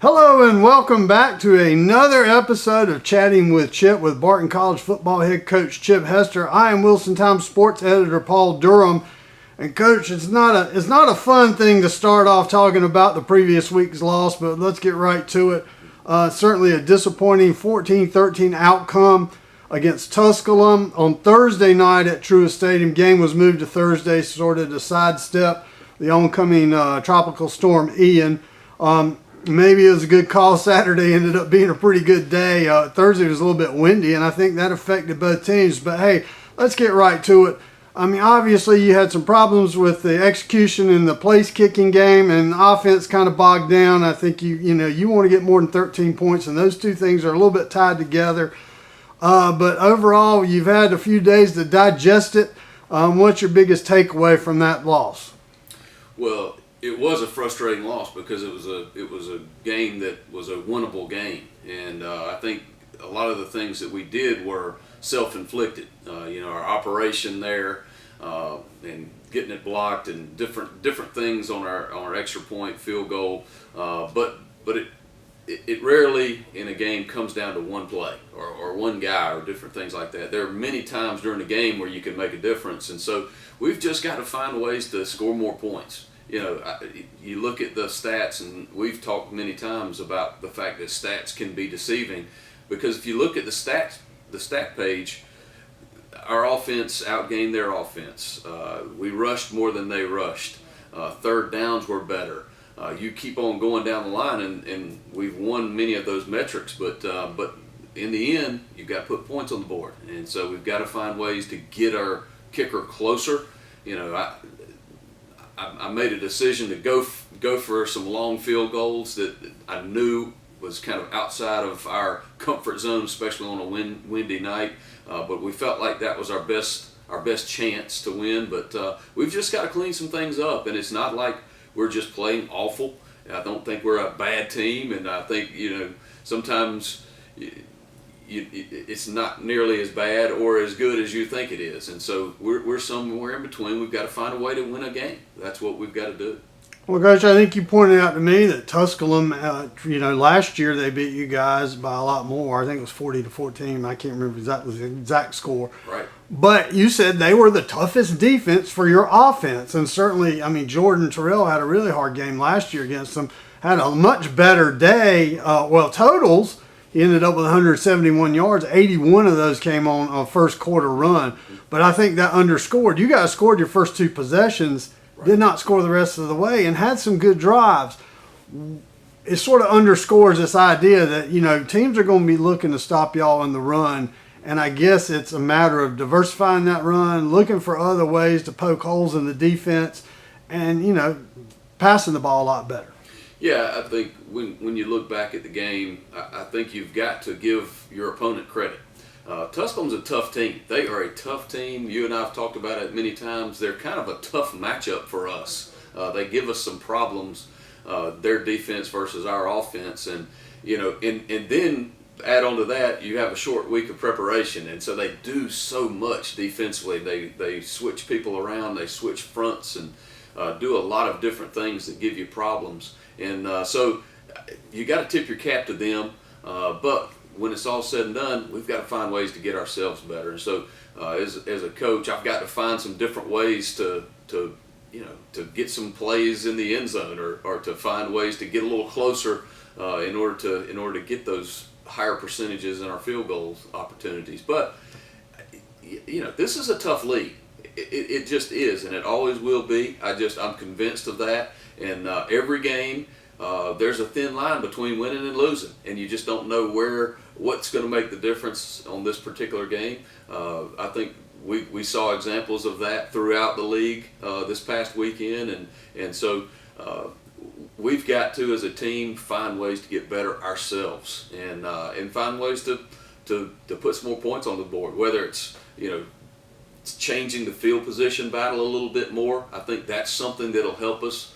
Hello and welcome back to another episode of Chatting with Chip with Barton College football head coach Chip Hester. I am Wilson Times sports editor Paul Durham. And coach, it's not a fun thing to start off talking about the previous week's loss, but let's get right to it. Certainly a disappointing 14-13 outcome against Tusculum on Thursday night at Truist Stadium. Game was moved to Thursday, sort of to sidestep the oncoming tropical storm Ian. Maybe it was a good call. Saturday ended up being a pretty good day. Thursday was a little bit windy, and I think that affected both teams. But hey, let's get right to it. I mean, obviously you had some problems with the execution in the place kicking game, and the offense kind of bogged down. I think you want to get more than 13 points, and those two things are a little bit tied together. But overall, you've had a few days to digest it. What's your biggest takeaway from that loss? Well, it was a frustrating loss because it was a game that was a winnable game, and I think a lot of the things that we did were self-inflicted. Our operation there and getting it blocked and different things on our extra point field goal, but it rarely in a game comes down to one play or one guy or different things like that. There are many times during the game where you can make a difference, and so we've just got to find ways to score more points. You look at the stats, and we've talked many times about the fact that stats can be deceiving, because if you look at the stat page, our offense outgained their offense. We rushed more than they rushed. Third downs were better. You keep on going down the line, and we've won many of those metrics, but in the end, you've got to put points on the board, and so we've got to find ways to get our kicker closer. I made a decision to go for some long field goals that I knew was kind of outside of our comfort zone, especially on a windy night. But we felt like that was our best chance to win. But we've just got to clean some things up, and it's not like we're just playing awful. I don't think we're a bad team, and I think sometimes it's not nearly as bad or as good as you think it is, and so we're somewhere in between. We've got to find a way to win a game. That's what we've got to do. Well, Coach, I think you pointed out to me that Tusculum, last year they beat you guys by a lot more. I think it was 40-14. I can't remember exactly the exact score. Right. But you said they were the toughest defense for your offense, and certainly, Jordan Terrell had a really hard game last year against them. Had a much better day. Totals. He ended up with 171 yards. 81 of those came on a first quarter run. But I think that underscored. You guys scored your first two possessions, right. Did not score the rest of the way, and had some good drives. It sort of underscores this idea that, teams are going to be looking to stop y'all in the run. And I guess it's a matter of diversifying that run, looking for other ways to poke holes in the defense, and, passing the ball a lot better. Yeah, I think when you look back at the game, I think you've got to give your opponent credit. Tusculum's a tough team. They are a tough team. You and I have talked about it many times. They're kind of a tough matchup for us. They give us some problems, their defense versus our offense. And, and then add on to that, you have a short week of preparation. And so they do so much defensively. They switch people around. They switch fronts and do a lot of different things that give you problems. And so you got to tip your cap to them, but when it's all said and done, we've got to find ways to get ourselves better. And so as a coach, I've got to find some different ways to get some plays in the end zone, or to find ways to get a little closer in order to get those higher percentages in our field goal opportunities. But this is a tough league. It just is, and it always will be. I'm convinced of that. And every game, there's a thin line between winning and losing, and you just don't know what's going to make the difference on this particular game. I think we saw examples of that throughout the league this past weekend, and so we've got to, as a team, find ways to get better ourselves, and find ways to put some more points on the board. Whether it's changing the field position battle a little bit more, I think that's something that'll help us.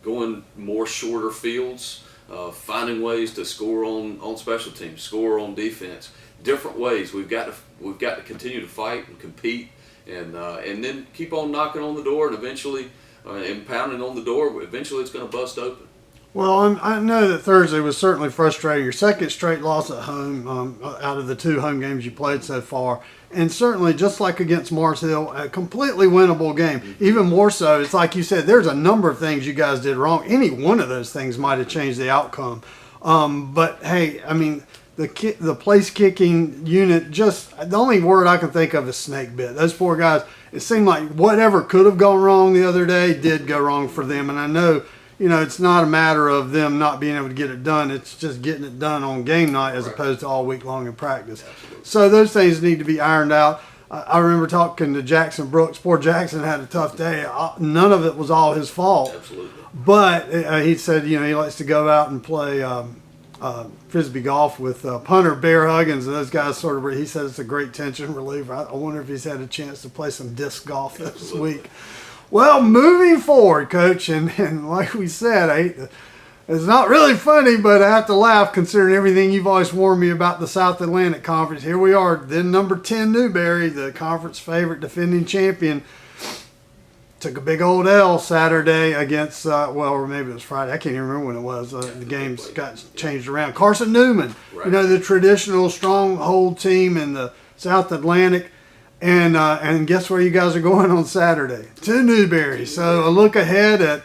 Going more shorter fields, finding ways to score on special teams, score on defense, different ways. We've got to continue to fight and compete, and then keep on knocking on the door, and eventually, and pounding on the door. Eventually, it's going to bust open. Well, I know that Thursday was certainly frustrating. Your second straight loss at home out of the 2 home games you played so far. And certainly, just like against Mars Hill, a completely winnable game. Even more so, it's like you said, there's a number of things you guys did wrong. Any one of those things might have changed the outcome. But, hey, I mean, the place kicking unit, just the only word I can think of is snake bit. Those poor guys, it seemed like whatever could have gone wrong the other day did go wrong for them. And I know, it's not a matter of them not being able to get it done. It's just getting it done on game night as opposed to all week long in practice. Absolutely. So those things need to be ironed out. I remember talking to Jackson Brooks. Poor Jackson had a tough day. None of it was all his fault. Absolutely. But he said, he likes to go out and play Frisbee golf with punter Bear Huggins. And those guys he said it's a great tension reliever. I wonder if he's had a chance to play some disc golf this week. Well, moving forward, Coach, and like we said, it's not really funny, but I have to laugh considering everything you've always warned me about the South Atlantic Conference. Here we are, then number 10 Newberry, the conference favorite defending champion, took a big old L Saturday against, or maybe it was Friday. I can't even remember when it was. The games got changed around. Carson Newman, right. The traditional stronghold team in the South Atlantic. And guess where you guys are going on Saturday? To Newberry. So a look ahead at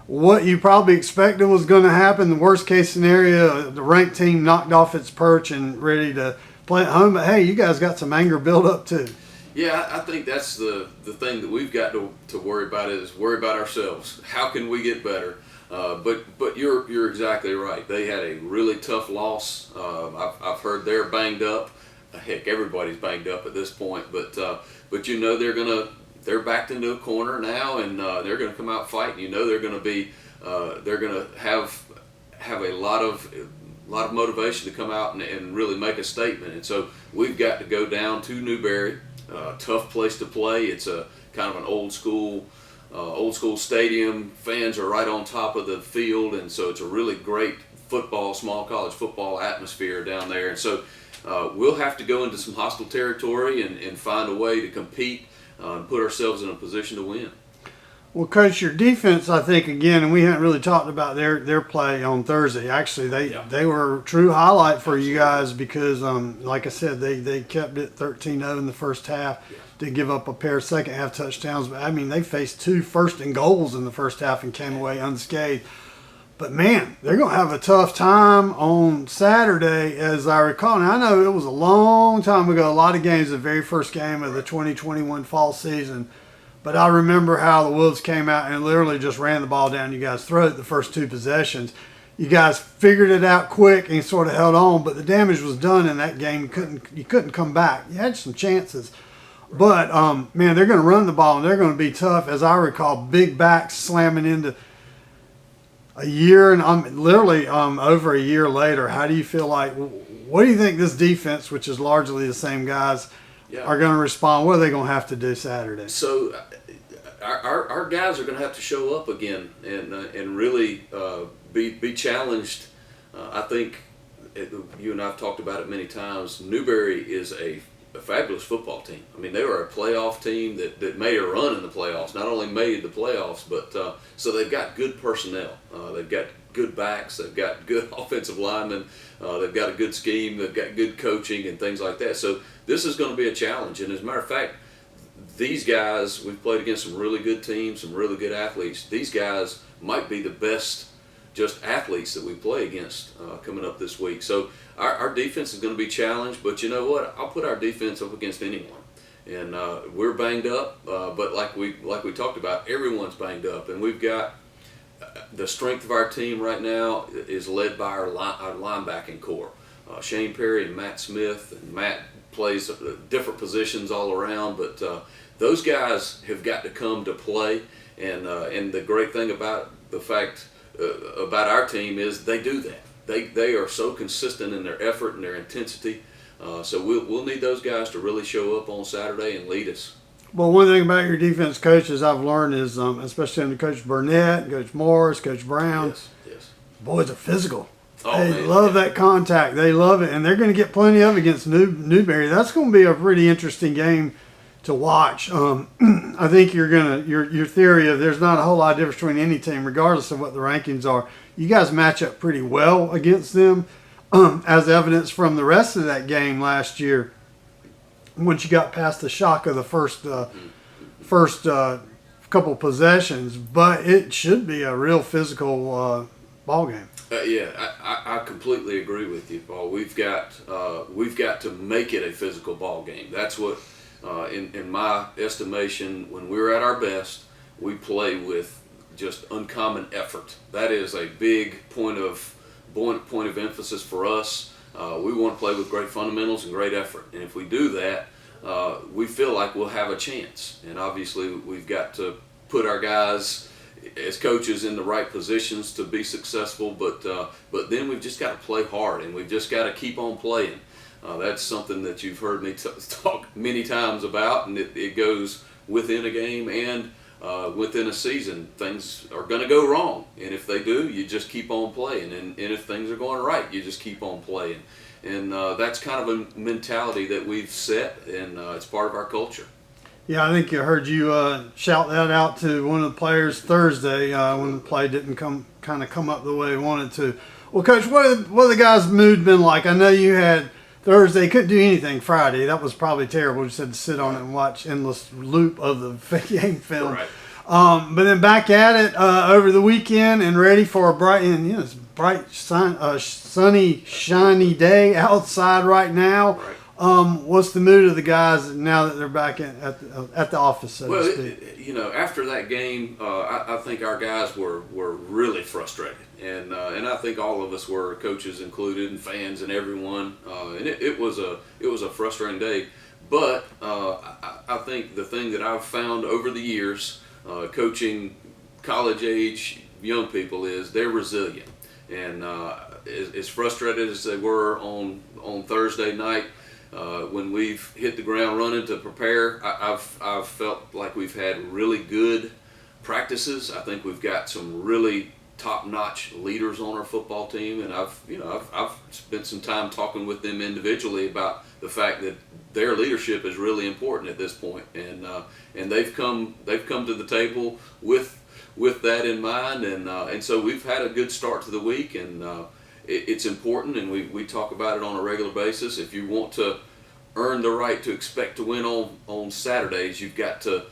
what you probably expected was going to happen. The worst case scenario, the ranked team knocked off its perch and ready to play at home. But hey, you guys got some anger built up too. Yeah, I think that's the thing that we've got to worry about is worry about ourselves. How can we get better? But you're exactly right. They had a really tough loss. I've heard they're banged up. Heck, everybody's banged up at this point, but they're backed into a corner now, and they're gonna come out fighting. They're gonna have a lot of motivation to come out and really make a statement. And so we've got to go down to Newberry, tough place to play. It's a kind of an old school stadium. Fans are right on top of the field, and so it's a really great small college football atmosphere down there. And so we'll have to go into some hostile territory and find a way to compete and put ourselves in a position to win. Well, Coach, your defense, I think, again, and we haven't really talked about their play on Thursday. Actually, they were a true highlight for you guys because, like I said, they kept it 13-0 in the first half. Yeah. Did give up a pair of second-half touchdowns. But, they faced 2 first and goals in the first half and came away unscathed. But, man, they're going to have a tough time on Saturday, as I recall. Now, I know it was a long time ago, a lot of games, the very first game of the 2021 fall season. But I remember how the Wolves came out and literally just ran the ball down you guys' throat the first 2 possessions. You guys figured it out quick and sort of held on, but the damage was done in that game. You couldn't come back. You had some chances. But, man, they're going to run the ball, and they're going to be tough. As I recall, big backs slamming into a year, and literally over a year later. How do you feel like, what do you think this defense, which is largely the same guys, are going to respond? What are they going to have to do Saturday? So our guys are going to have to show up again and really be challenged. I think you and I have talked about it many times. Newberry is a fabulous football team. They were a playoff team that made a run in the playoffs. Not only made the playoffs, but so they've got good personnel. They've got good backs. They've got good offensive linemen. They've got a good scheme. They've got good coaching and things like that. So this is going to be a challenge. And as a matter of fact, these guys, we've played against some really good teams, some really good athletes. These guys might be the best just athletes that we play against coming up this week. So our defense is going to be challenged, but you know what? I'll put our defense up against anyone. And we're banged up, but like we talked about, everyone's banged up, and we've got the strength of our team right now is led by our linebacking core. Shane Perry and Matt Smith, and Matt plays different positions all around, but those guys have got to come to play. And the great thing about the fact about our team is they do that. They are so consistent in their effort and their intensity. So we'll need those guys to really show up on Saturday and lead us. Well, one thing about your defense coaches I've learned is, especially under Coach Burnett, Coach Morris, Coach Brown, yes. Boys are physical. Oh, they man, love that contact. They love it, and they're going to get plenty of it against Newberry. That's going to be a pretty interesting game to watch. I think your theory of there's not a whole lot of difference between any team, regardless of what the rankings are. You guys match up pretty well against them, as evidence from the rest of that game last year. Once you got past the shock of the first couple possessions, but it should be a real physical ball game. Yeah, I completely agree with you, Paul. We've got to make it a physical ball game. That's what, in my estimation, when we're at our best, we play with just uncommon effort. That is a big point of emphasis for us. We want to play with great fundamentals and great effort, and if we do that, we feel like we'll have a chance. And obviously, we've got to put our guys as coaches in the right positions to be successful. But then we've just got to play hard, and we've just got to keep on playing. That's something that you've heard me talk many times about, and it goes within a game and within a season. Things are going to go wrong, and if they do, you just keep on playing. And if things are going right, you just keep on playing. And that's kind of a mentality that we've set, and it's part of our culture. Yeah, I think I heard you shout that out to one of the players Thursday when the play didn't come up the way he wanted to. Well, Coach, what have the guys' mood been like? I know you had Thursday, couldn't do anything Friday. That was probably terrible. Just had to sit on it and watch endless loop of the game film. Right. But then back at it over the weekend and ready for a bright, sunny, shiny day outside right now. Right. What's the mood of the guys now that they're back at the office, so to speak? After that game, I think our guys were really frustrated, and I think all of us were, coaches included, and fans and everyone. And it was a frustrating day. But I think the thing that I've found over the years, coaching college age young people, is they're resilient. And as frustrated as they were on Thursday night, when we've hit the ground running to prepare, I've felt like we've had really good practices. I think we've got some really top-notch leaders on our football team, and I've spent some time talking with them individually about the fact that their leadership is really important at this point, and they've come to the table with that in mind, and so we've had a good start to the week, and it's important, and we talk about it on a regular basis. If you want to earn the right to expect to win on Saturdays, you've got to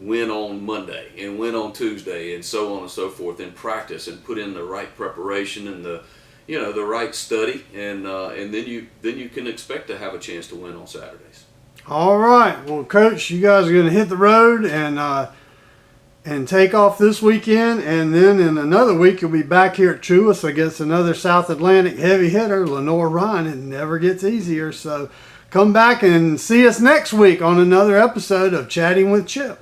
win on Monday and win on Tuesday, and so on and so forth, and practice and put in the right preparation and the right study, and then you can expect to have a chance to win on Saturdays. All right, well, Coach, you guys are going to hit the road and take off this weekend, and then in another week you'll be back here at Truist against another South Atlantic heavy hitter, Lenore Ryan. It never gets easier, so come back and see us next week on another episode of Chatting with Chip.